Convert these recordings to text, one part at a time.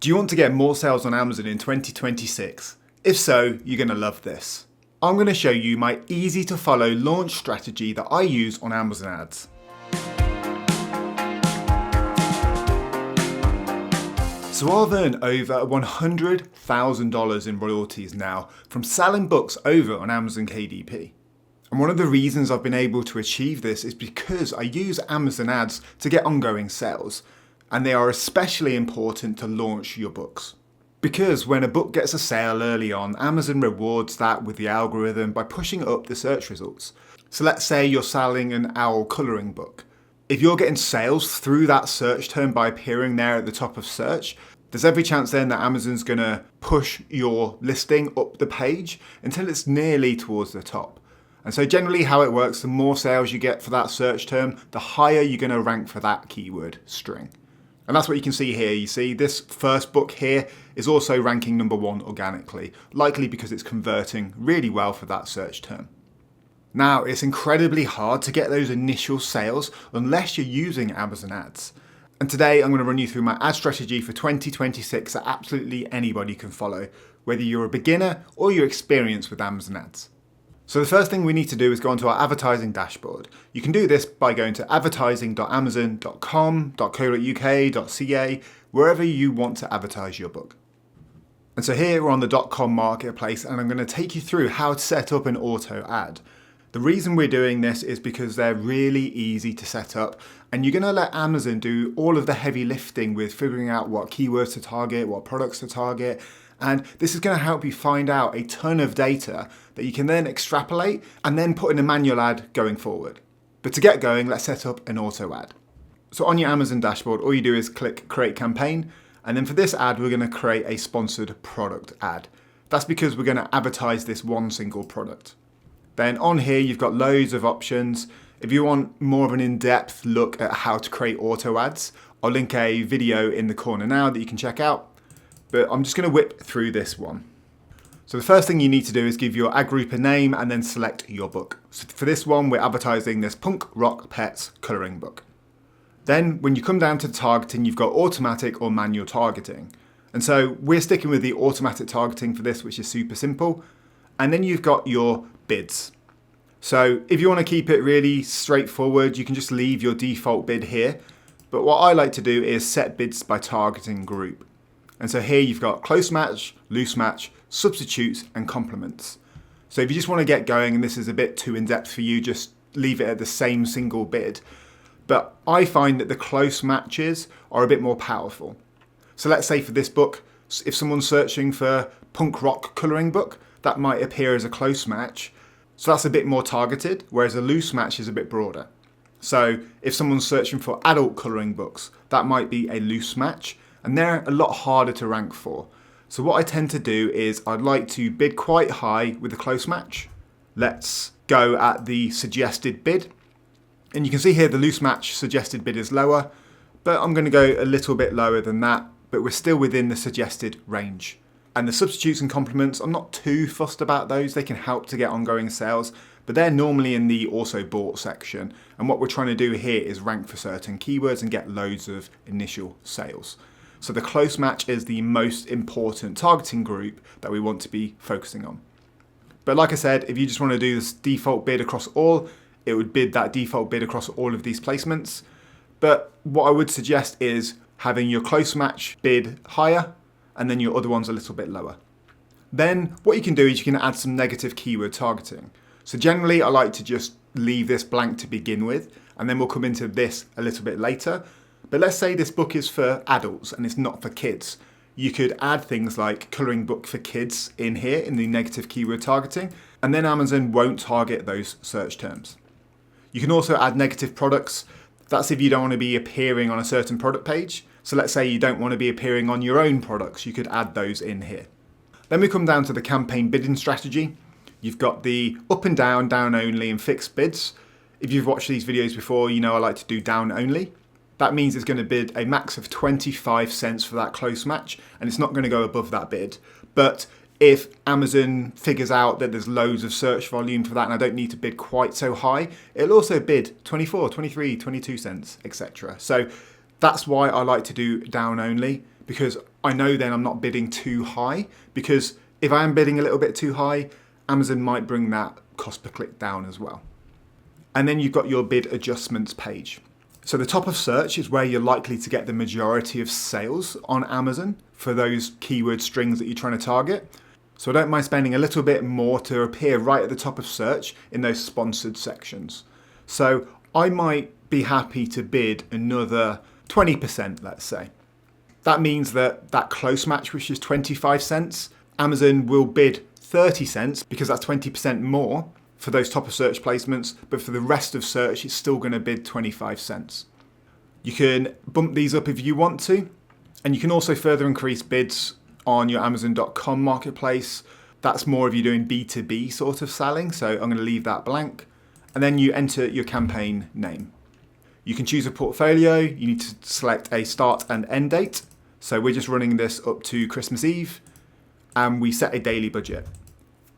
Do you want to get more sales on Amazon in 2026? If so, you're going to love this. I'm going to show you my easy to follow launch strategy that I use on Amazon ads. So I've earned over $100,000 in royalties now from selling books over on Amazon KDP. And one of the reasons I've been able to achieve this is because I use Amazon ads to get ongoing sales. And they are especially important to launch your books. Because when a book gets a sale early on, Amazon rewards that with the algorithm by pushing up the search results. So let's say you're selling an owl colouring book. If you're getting sales through that search term by appearing there at the top of search, there's every chance then that Amazon's going to push your listing up the page until it's nearly towards the top. And so generally how it works, the more sales you get for that search term, the higher you're going to rank for that keyword string. And that's what you can see here. You see this first book here is also ranking number 1 organically, likely because it's converting really well for that search term. Now, it's incredibly hard to get those initial sales unless you're using Amazon ads. And today I'm going to run you through my ad strategy for 2026 that absolutely anybody can follow, whether you're a beginner or you're experienced with Amazon ads. So the first thing we need to do is go onto our advertising dashboard. You can do this by going to advertising.amazon.com.co.uk.ca, wherever you want to advertise your book. And so here we're on the .com marketplace, and I'm going to take you through how to set up an auto ad. The reason we're doing this is because they're really easy to set up, and you're going to let Amazon do all of the heavy lifting with figuring out what keywords to target, what products to target. And this is going to help you find out a ton of data that you can then extrapolate and then put in a manual ad going forward. But to get going, let's set up an auto ad. So on your Amazon dashboard, all you do is click Create Campaign. And then for this ad, we're going to create a sponsored product ad. That's because we're going to advertise this one single product. Then on here, you've got loads of options. If you want more of an in-depth look at how to create auto ads, I'll link a video in the corner now that you can check out. But I'm just going to whip through this one. So the first thing you need to do is give your ad group a name and then select your book. So for this one, we're advertising this Punk Rock Pets colouring book. Then when you come down to the targeting, you've got automatic or manual targeting. And so we're sticking with the automatic targeting for this, which is super simple. And then you've got your bids. So if you want to keep it really straightforward, you can just leave your default bid here. But what I like to do is set bids by targeting group. And so here you've got close match, loose match, substitutes, and complements. So if you just want to get going, and this is a bit too in-depth for you, just leave it at the same single bid. But I find that the close matches are a bit more powerful. So let's say for this book, if someone's searching for punk rock colouring book, that might appear as a close match. So that's a bit more targeted, whereas a loose match is a bit broader. So if someone's searching for adult colouring books, that might be a loose match. And they're a lot harder to rank for. So what I tend to do is I'd like to bid quite high with a close match. Let's go at the suggested bid. And you can see here the loose match suggested bid is lower, but I'm going to go a little bit lower than that, but we're still within the suggested range. And the substitutes and complements, I'm not too fussed about those. They can help to get ongoing sales, but they're normally in the also bought section. And what we're trying to do here is rank for certain keywords and get loads of initial sales. So the close match is the most important targeting group that we want to be focusing on. But like I said, if you just want to do this default bid across all, it would bid that default bid across all of these placements. But what I would suggest is having your close match bid higher and then your other ones a little bit lower. Then what you can do is you can add some negative keyword targeting. So generally I like to just leave this blank to begin with, and then we'll come into this a little bit later. But let's say this book is for adults and it's not for kids. You could add things like colouring book for kids in here in the negative keyword targeting, and then Amazon won't target those search terms. You can also add negative products. That's if you don't want to be appearing on a certain product page. So let's say you don't want to be appearing on your own products. You could add those in here. Then we come down to the campaign bidding strategy. You've got the up and down, down only, and fixed bids. If you've watched these videos before, you know I like to do down only. That means it's going to bid a max of 25 cents for that close match, and it's not going to go above that bid. But if Amazon figures out that there's loads of search volume for that and I don't need to bid quite so high, it'll also bid 24, 23, 22 cents, etc. So that's why I like to do down only, because I know then I'm not bidding too high, because if I am bidding a little bit too high, Amazon might bring that cost per click down as well. And then you've got your bid adjustments page. So the top of search is where you're likely to get the majority of sales on Amazon for those keyword strings that you're trying to target. So I don't mind spending a little bit more to appear right at the top of search in those sponsored sections. So I might be happy to bid another 20%, let's say. That means that close match, which is 25 cents, Amazon will bid 30 cents because that's 20% more for those top of search placements, but for the rest of search, it's still going to bid 25 cents. You can bump these up if you want to, and you can also further increase bids on your Amazon.com marketplace. That's more if you're doing B2B sort of selling, so I'm going to leave that blank. And then you enter your campaign name. You can choose a portfolio. You need to select a start and end date. So we're just running this up to Christmas Eve, and we set a daily budget.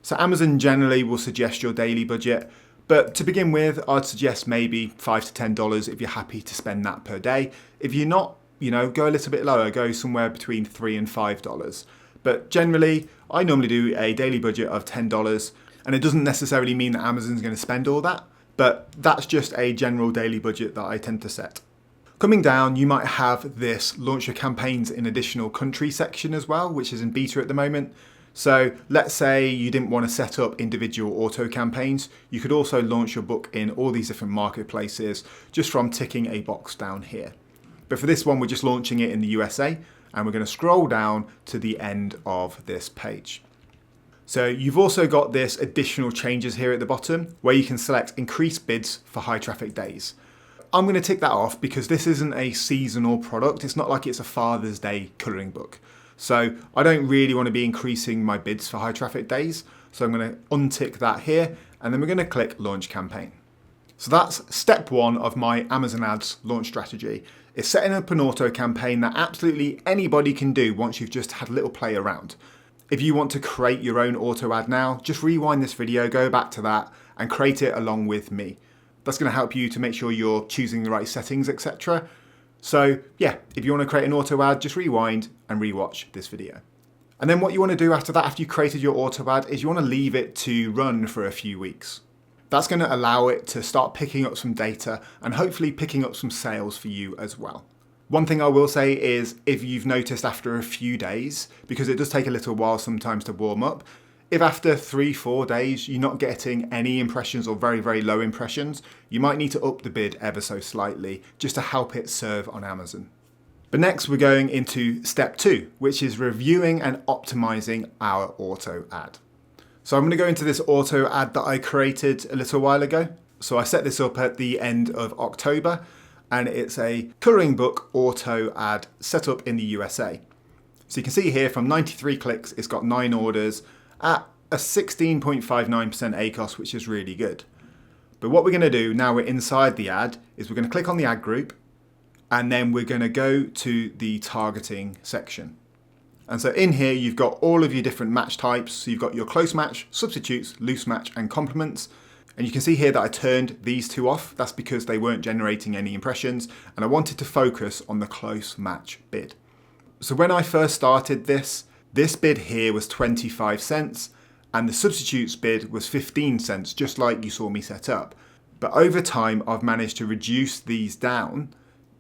So Amazon generally will suggest your daily budget, but to begin with, I'd suggest maybe $5 to $10 if you're happy to spend that per day. If you're not, go a little bit lower, go somewhere between $3 and $5. But generally, I normally do a daily budget of $10, and it doesn't necessarily mean that Amazon's going to spend all that, but that's just a general daily budget that I tend to set. Coming down, you might have this launch your campaigns in additional country section as well, which is in beta at the moment. So let's say you didn't want to set up individual auto campaigns. You could also launch your book in all these different marketplaces just from ticking a box down here. But for this one, we're just launching it in the USA, and we're going to scroll down to the end of this page. So you've also got this additional changes here at the bottom where you can select increase bids for high traffic days. I'm going to tick that off because this isn't a seasonal product. It's not like it's a Father's Day colouring book. So I don't really want to be increasing my bids for high traffic days. So I'm going to untick that here, and then we're going to click launch campaign. So that's step one of my Amazon ads launch strategy. It's setting up an auto campaign that absolutely anybody can do once you've just had a little play around. If you want to create your own auto ad now, just rewind this video, go back to that and create it along with me. That's going to help you to make sure you're choosing the right settings, etc. So yeah, if you want to create an auto ad, just rewind and rewatch this video. And then what you want to do after that, after you've created your auto ad, is you want to leave it to run for a few weeks. That's going to allow it to start picking up some data and hopefully picking up some sales for you as well. One thing I will say is if you've noticed after a few days, because it does take a little while sometimes to warm up, if after 3-4 days you're not getting any impressions or very, very low impressions, you might need to up the bid ever so slightly just to help it serve on Amazon. But next we're going into step 2, which is reviewing and optimizing our auto ad. So I'm going to go into this auto ad that I created a little while ago. So I set this up at the end of October, and it's a colouring book auto ad set up in the USA. So you can see here from 93 clicks, it's got 9 orders at a 16.59% ACOS, which is really good. But what we're going to do now we're inside the ad is we're going to click on the ad group, and then we're going to go to the targeting section. And so in here, you've got all of your different match types. So you've got your close match, substitutes, loose match, and complements. And you can see here that I turned these 2 off. That's because they weren't generating any impressions, and I wanted to focus on the close match bid. So when I first started this bid here was 25 cents, and the substitutes bid was 15 cents, just like you saw me set up. But over time, I've managed to reduce these down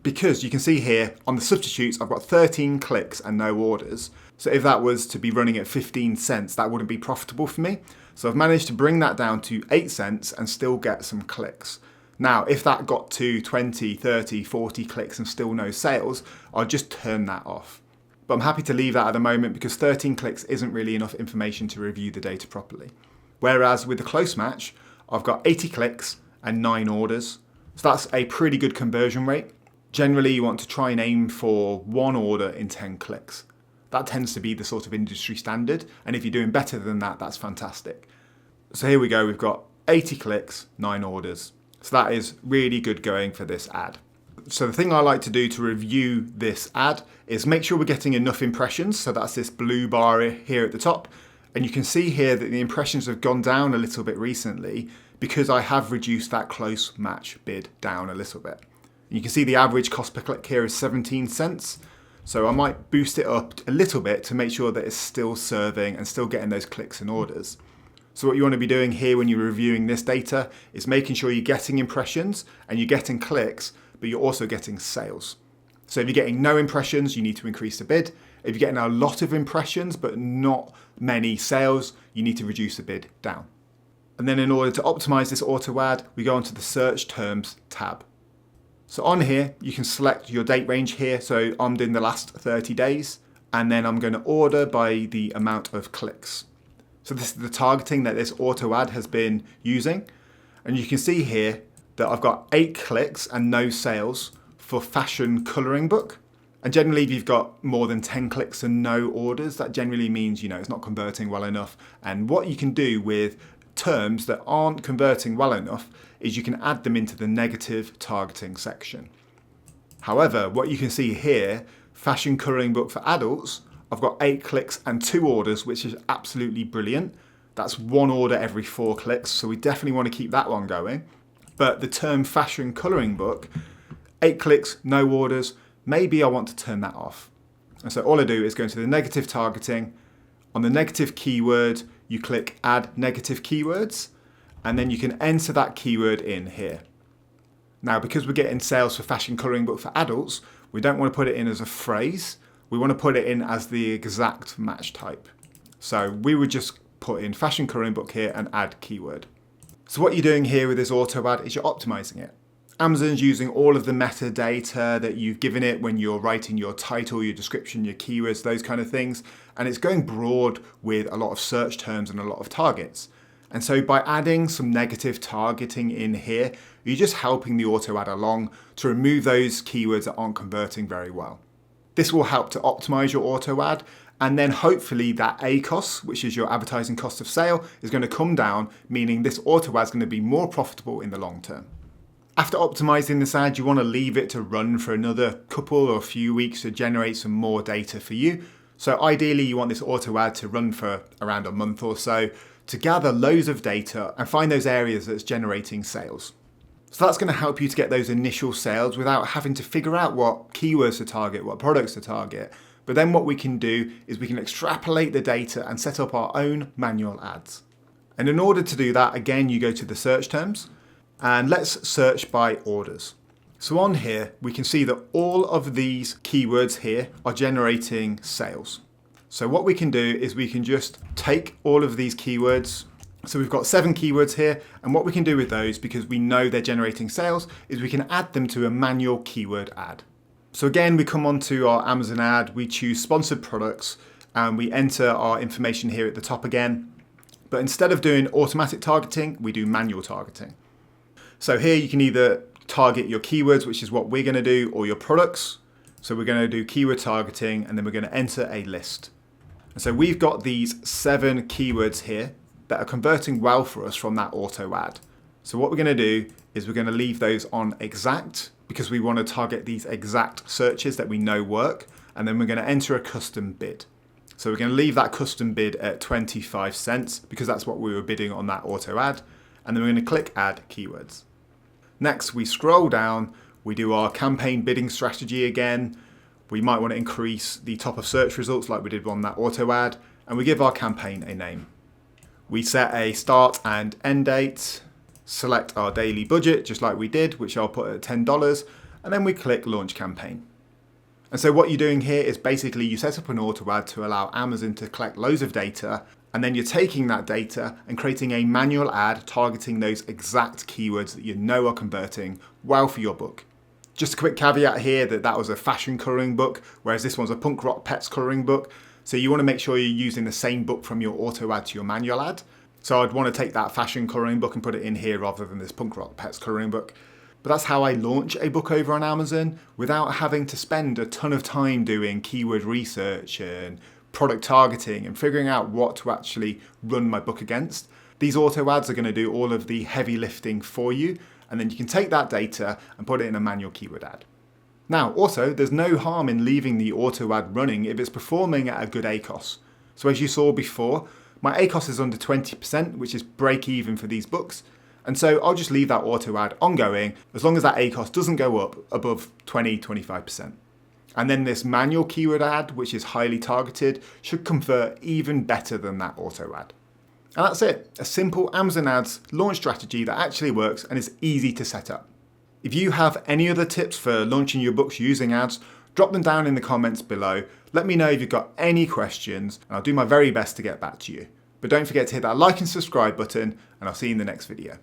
because you can see here on the substitutes, I've got 13 clicks and no orders. So if that was to be running at 15 cents, that wouldn't be profitable for me. So I've managed to bring that down to 8 cents and still get some clicks. Now, if that got to 20, 30, 40 clicks and still no sales, I'll just turn that off. But I'm happy to leave that at the moment because 13 clicks isn't really enough information to review the data properly. Whereas with the close match, I've got 80 clicks and 9 orders. So that's a pretty good conversion rate. Generally, you want to try and aim for 1 order in 10 clicks. That tends to be the sort of industry standard. And if you're doing better than that, that's fantastic. So here we go. We've got 80 clicks, 9 orders. So that is really good going for this ad. So the thing I like to do to review this ad is make sure we're getting enough impressions. So that's this blue bar here at the top. And you can see here that the impressions have gone down a little bit recently because I have reduced that close match bid down a little bit. And you can see the average cost per click here is 17 cents. So I might boost it up a little bit to make sure that it's still serving and still getting those clicks and orders. So what you want to be doing here when you're reviewing this data is making sure you're getting impressions and you're getting clicks, but you're also getting sales. So if you're getting no impressions, you need to increase the bid. If you're getting a lot of impressions but not many sales, you need to reduce the bid down. And then in order to optimize this auto ad, we go onto the search terms tab. So on here, you can select your date range here. So I'm doing the last 30 days, and then I'm going to order by the amount of clicks. So this is the targeting that this auto ad has been using. And you can see here that I've got 8 clicks and no sales for fashion colouring book. And generally, if you've got more than 10 clicks and no orders, that generally means, it's not converting well enough. And what you can do with terms that aren't converting well enough is you can add them into the negative targeting section. However, what you can see here, fashion colouring book for adults, I've got 8 clicks and 2 orders, which is absolutely brilliant. That's 1 order every 4 clicks, so we definitely want to keep that one going. But the term fashion colouring book, 8 clicks, no orders, maybe I want to turn that off. And so all I do is go into the negative targeting. On the negative keyword, you click add negative keywords, and then you can enter that keyword in here. Now, because we're getting sales for fashion colouring book for adults, we don't want to put it in as a phrase. We want to put it in as the exact match type. So we would just put in fashion colouring book here and add keyword. So what you're doing here with this auto ad is you're optimizing it. Amazon's using all of the metadata that you've given it when you're writing your title, your description, your keywords, those kind of things. And it's going broad with a lot of search terms and a lot of targets. And so by adding some negative targeting in here, you're just helping the auto ad along to remove those keywords that aren't converting very well. This will help to optimize your auto ad. And then hopefully that ACOS, which is your advertising cost of sale, is going to come down, meaning this auto ad is going to be more profitable in the long term. After optimizing this ad, you want to leave it to run for another couple or few weeks to generate some more data for you. So ideally, you want this auto ad to run for around a month or so to gather loads of data and find those areas that's generating sales. So that's going to help you to get those initial sales without having to figure out what keywords to target, what products to target. But then what we can do is we can extrapolate the data and set up our own manual ads. And in order to do that, again, you go to the search terms. And let's search by orders. So on here, we can see that all of these keywords here are generating sales. So what we can do is we can just take all of these keywords. So we've got 7 keywords here. And what we can do with those, because we know they're generating sales, is we can add them to a manual keyword ad. So again, we come onto our Amazon ad, we choose sponsored products, and we enter our information here at the top again. But instead of doing automatic targeting, we do manual targeting. So here you can either target your keywords, which is what we're going to do, or your products. So we're going to do keyword targeting, and then we're going to enter a list. And so we've got these 7 keywords here that are converting well for us from that auto ad. So what we're going to do is we're going to leave those on exact because we want to target these exact searches that we know work. And then we're going to enter a custom bid. So we're going to leave that custom bid at 25 cents because that's what we were bidding on that auto ad. And then we're going to click add keywords. Next, we scroll down, we do our campaign bidding strategy again. We might want to increase the top of search results like we did on that auto ad, and we give our campaign a name. We set a start and end date, select our daily budget, just like we did, which I'll put at $10, and then we click launch campaign. And so what you're doing here is basically you set up an auto ad to allow Amazon to collect loads of data, and then you're taking that data and creating a manual ad targeting those exact keywords that you know are converting well for your book. Just a quick caveat here that was a fashion colouring book, whereas this one's a punk rock pets colouring book. So you want to make sure you're using the same book from your auto ad to your manual ad. So I'd want to take that fashion colouring book and put it in here rather than this punk rock pets colouring book. But that's how I launch a book over on Amazon without having to spend a ton of time doing keyword research and product targeting and figuring out what to actually run my book against. These auto ads are going to do all of the heavy lifting for you, and then you can take that data and put it in a manual keyword ad. Now, also, there's no harm in leaving the auto ad running if it's performing at a good ACOS. So as you saw before, my ACOS is under 20%, which is break even for these books. And so I'll just leave that auto ad ongoing as long as that ACOS doesn't go up above 20-25%. And then this manual keyword ad, which is highly targeted, should convert even better than that auto ad. And that's it, a simple Amazon ads launch strategy that actually works and is easy to set up. If you have any other tips for launching your books using ads, drop them down in the comments below. Let me know if you've got any questions and I'll do my very best to get back to you. But don't forget to hit that like and subscribe button and I'll see you in the next video.